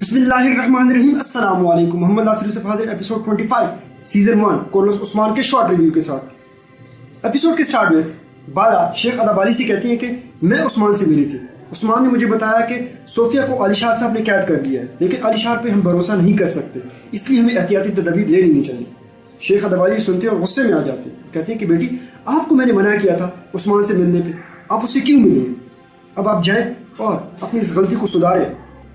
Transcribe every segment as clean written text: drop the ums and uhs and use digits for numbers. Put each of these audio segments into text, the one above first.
बिस्मिल्लाहिर्रहमानिर्रहीम। अस्सलाम वालेकुम। मोहम्मद नासिर यूसुफ हाजिर एपिसोड 25 सीजन 1 कोर्नल्स उस्मान के शॉर्ट रिव्यू के साथ। एपिसोड के स्टार्ट में बाला शेख अदाबाली से कहती है कि मैं उस्मान से मिली थी। उस्मान ने मुझे बताया कि सोफिया को अलीशार साहब ने कैद कर लिया है, लेकिन अलीशार पे हम भरोसा नहीं कर सकते, इसलिए हमें एहतियाती तदबीर ले लेनी चाहिए। शेख अदाबाली सुनते और गुस्से में आ जाते हैं, कहते हैं कि बेटी आपको मैंने मना किया था उस्मान से मिलने पे, आप उससे क्यों मिले? अब आप जाएं और अपनी इस गलती को सुधारें,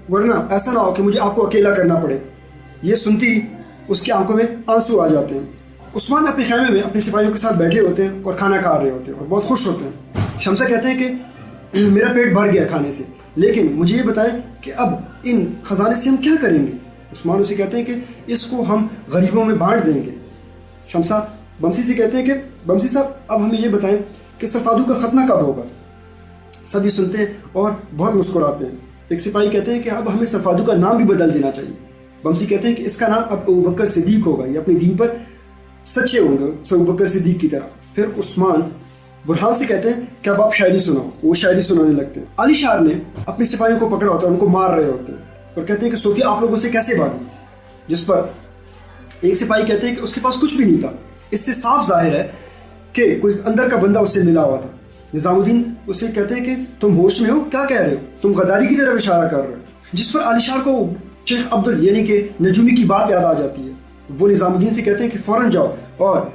वरना ऐसा ना हो कि मुझे आपको अकेला करना पड़े। ये सुनती उसकी आंखों में आंसू आ जाते हैं। उस्मान अपने खैमे में अपने सिपाहियों के साथ बैठे होते हैं और खाना खा रहे होते हैं और बहुत खुश होते हैं। शमसा कहते हैं कि मेरा पेट भर गया खाने से, लेकिन मुझे ये बताएं कि अब इन खजाने से हम क्या करेंगे? उस्मान उसे कहते हैं कि इसको हम गरीबों में बांट देंगे। शमसा बमसी से कहते हैं कि बमसी साहब अब हमें ये बताएं कि सफादू का खतना कब होगा? सभी सुनते हैं और बहुत मुस्कुराते हैं। एक सिपाही कहते हैं कि अब हमें सफादू का नाम भी बदल देना चाहिए। बमसी कहते हैं कि इसका नाम अब अबू बकर सिद्दीक होगा, ये अपने दीन पर सच्चे होंगे अबू बकर सिद्दीक की तरह। फिर उस्मान बुरहान से कहते हैं कि अब आप शायरी सुनाओ। वो शायरी सुनाने लगते हैं। अलीशार ने अपने सिपाहियों को पकड़ा होता है, उनको मार रहे होते हैं और कहते हैं कि सोफिया आप लोगों से कैसे भागी? जिस पर एक सिपाही कहते हैं कि उसके पास कुछ भी नहीं था। इससे साफ जाहिर है कि कोई अंदर का बंदा उससे मिला हुआ था। निजामुद्दीन उससे कहते हैं कि तुम होश में हो, क्या कह रहे हो? तुम गद्दारी की तरफ इशारा कर रहे हो। जिस पर अलीशार को शेख अब्दुल यानी कि नजूमी की बात याद आ जाती है। वो निजामुद्दीन से कहते हैं कि फौरन जाओ और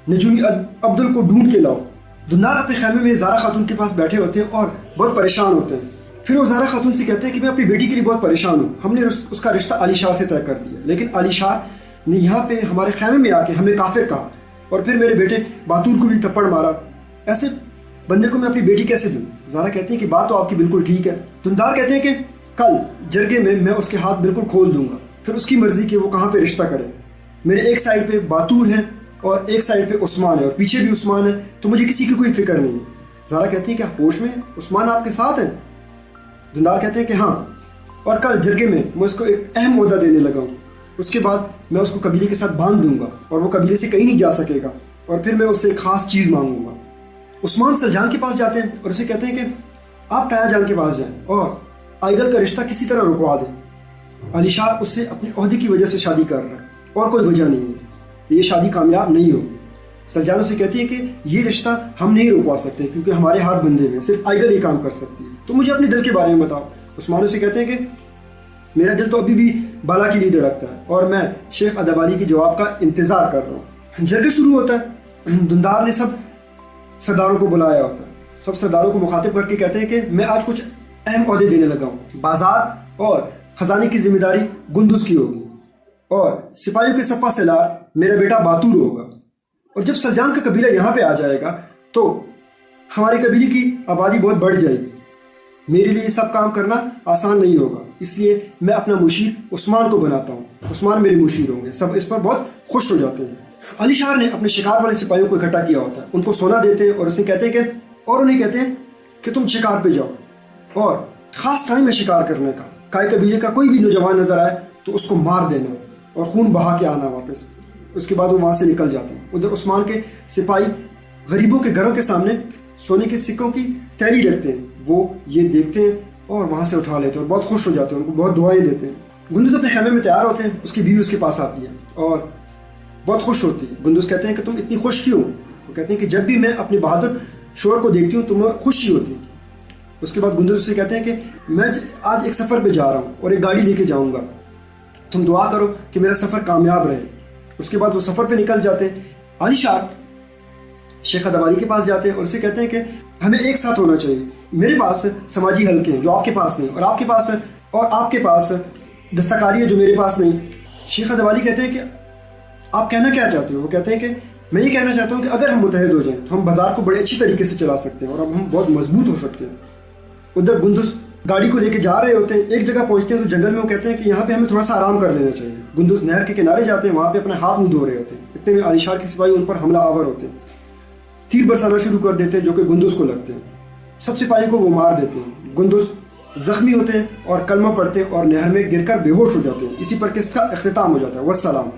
नजूमी अब्दुल को ढूंढ के लाओ। दुन्नार अपने खैमे में ज़ारा खातून के पास बैठे होते हैं और बहुत परेशान होते हैं। फिर वो ज़ारा खातून से कहते हैं कि मैं अपनी बेटी के लिए बहुत परेशान हूँ, हमने उसका रिश्ता अलीशार से तय कर दिया, लेकिन अलीशार ने यहाँ पे हमारे खैमे में आके हमें काफिर कहा और फिर मेरे बेटे बातूर को भी थप्पड़ मारा। ऐसे बंदे को मैं अपनी बेटी कैसे दूं? ज़ारा कहती है कि बात तो आपकी बिल्कुल ठीक है। दुंदार कहते हैं कि कल जरगे में मैं उसके हाथ बिल्कुल खोल दूंगा, फिर उसकी मर्जी कि वो कहाँ पे रिश्ता करे। मेरे एक साइड पे बातूर है और एक साइड पे उस्मान है और पीछे भी उस्मान है, तो मुझे किसी की कोई फिक्र नहीं है। ज़ारा कहती है कि होश में उस्मान आपके साथ है? दुंदार कहते हैं कि हाँ, और कल जरगे में मैं उसको एक अहम ओहदा देने लगा हूँ। उसके बाद मैं उसको कबीले के साथ बांध दूंगा और वो कबीले से कहीं नहीं जा सकेगा, और फिर मैं उससे एक खास चीज़ मांगूंगा। उस्मान सलजान के पास जाते हैं और उसे कहते हैं कि आप ताया जान के पास जाएं और आइगल का रिश्ता किसी तरह रुकवा दें। अलीशार उससे अपने ओहदे की वजह से शादी कर रहा है और कोई वजह नहीं है, ये शादी कामयाब नहीं होगी। सलजान उसे कहती है कि ये रिश्ता हम नहीं रुकवा सकते क्योंकि हमारे हाथ बंधे हुए, सिर्फ आइगल ये काम कर सकती है, तो मुझे अपने दिल के बारे में बताओ। उस्मान उसे कहते हैं कि मेरा दिल तो अभी भी बाला के लिए धड़कता है और मैं शेख अदाबाली के जवाब का इंतज़ार कर रहा हूँ। जरगा शुरू होता है। दुंदार ने सब सरदारों को बुलाया होता है। सब सरदारों को मुखातिब करके कहते हैं कि मैं आज कुछ अहम ओहदे देने लगा हूँ। बाजार और खजाने की जिम्मेदारी गुंदुज की होगी और सिपाहियों के सपा सलार मेरा बेटा बातूर होगा। और जब सलजान का कबीला यहाँ पे आ जाएगा तो हमारे कबीले की आबादी बहुत बढ़ जाएगी। मेरे लिए सब काम करना आसान नहीं होगा, इसलिए मैं अपना मुशीर उस्मान को बनाता हूँ। उस्मान मेरे मुशीर होंगे। सब इस पर बहुत खुश हो जाते हैं। अलीशार ने अपने शिकार वाले सिपाहियों को इकट्ठा किया होता है, उनको सोना देते हैं और उन्हें कहते हैं कि तुम शिकार पे जाओ और ख़ास टाइम है शिकार करने का। काय कबीले का कोई भी नौजवान नजर आए तो उसको मार देना और खून बहा के आना वापस। उसके बाद वो वहाँ से निकल जाते हैं। उधर उस्मान के सिपाही गरीबों के घरों के सामने सोने के सिक्कों की थैली रखते हैं। वो ये देखते हैं और वहाँ से उठा लेते हैं और बहुत खुश हो जाते हैं, उनको बहुत दुआएं देते हैं। गुंदुज अपने खैमे में तैयार होते हैं, उसकी बीवी उसके पास आती है और बहुत खुश होती है। गुंदुज कहते हैं कि तुम इतनी खुश क्यों? वो कहते हैं कि जब भी मैं अपने बहादुर शोर को देखती हूँ तो मैं खुशी होती हूँ। उसके बाद गुंदुज से कहते हैं कि मैं आज एक सफ़र पे जा रहा हूँ और एक गाड़ी लेके जाऊँगा, तुम दुआ करो कि मेरा सफ़र कामयाब रहे। उसके बाद वो सफ़र पे निकल जाते हैं। अलीशार शेख अदाबाली के पास जाते हैं और उसे कहते हैं कि हमें एक साथ होना चाहिए। मेरे पास समाजी हल्के हैं जो आपके पास नहीं, और आपके पास दस्तकारी है जो मेरे पास नहीं। शेख अदाबाली कहते हैं कि आप कहना क्या चाहते हो? वो कहते हैं कि मैं ये कहना चाहता हूँ कि अगर हम मुतहद हो जाएं तो हम बाजार को बड़े अच्छी तरीके से चला सकते हैं और अब हम बहुत मजबूत हो सकते हैं। उधर गुंदुज गाड़ी को लेके जा रहे होते हैं। एक जगह पहुँचते हैं तो जंगल में वो कहते हैं कि यहाँ पे हमें थोड़ा सा आराम कर लेना चाहिए। गुंदुज नहर के किनारे जाते हैं, वहाँ पे अपने हाथ मुँह धो रहे होते हैं। इतने में अलीशार के सिपाही उन पर हमला आवर होते हैं, तीर बरसाना शुरू कर देते हैं जो कि गुंदुज को लगते हैं। सब सिपाही को वो मार देते हैं। गुंदुज जख्मी होते हैं और कलमा पढ़ते हैं और नहर में गिरकर बेहोश हो जाते हैं। इसी पर किस्सा इख्तिताम हो जाता है। वस्सलाम।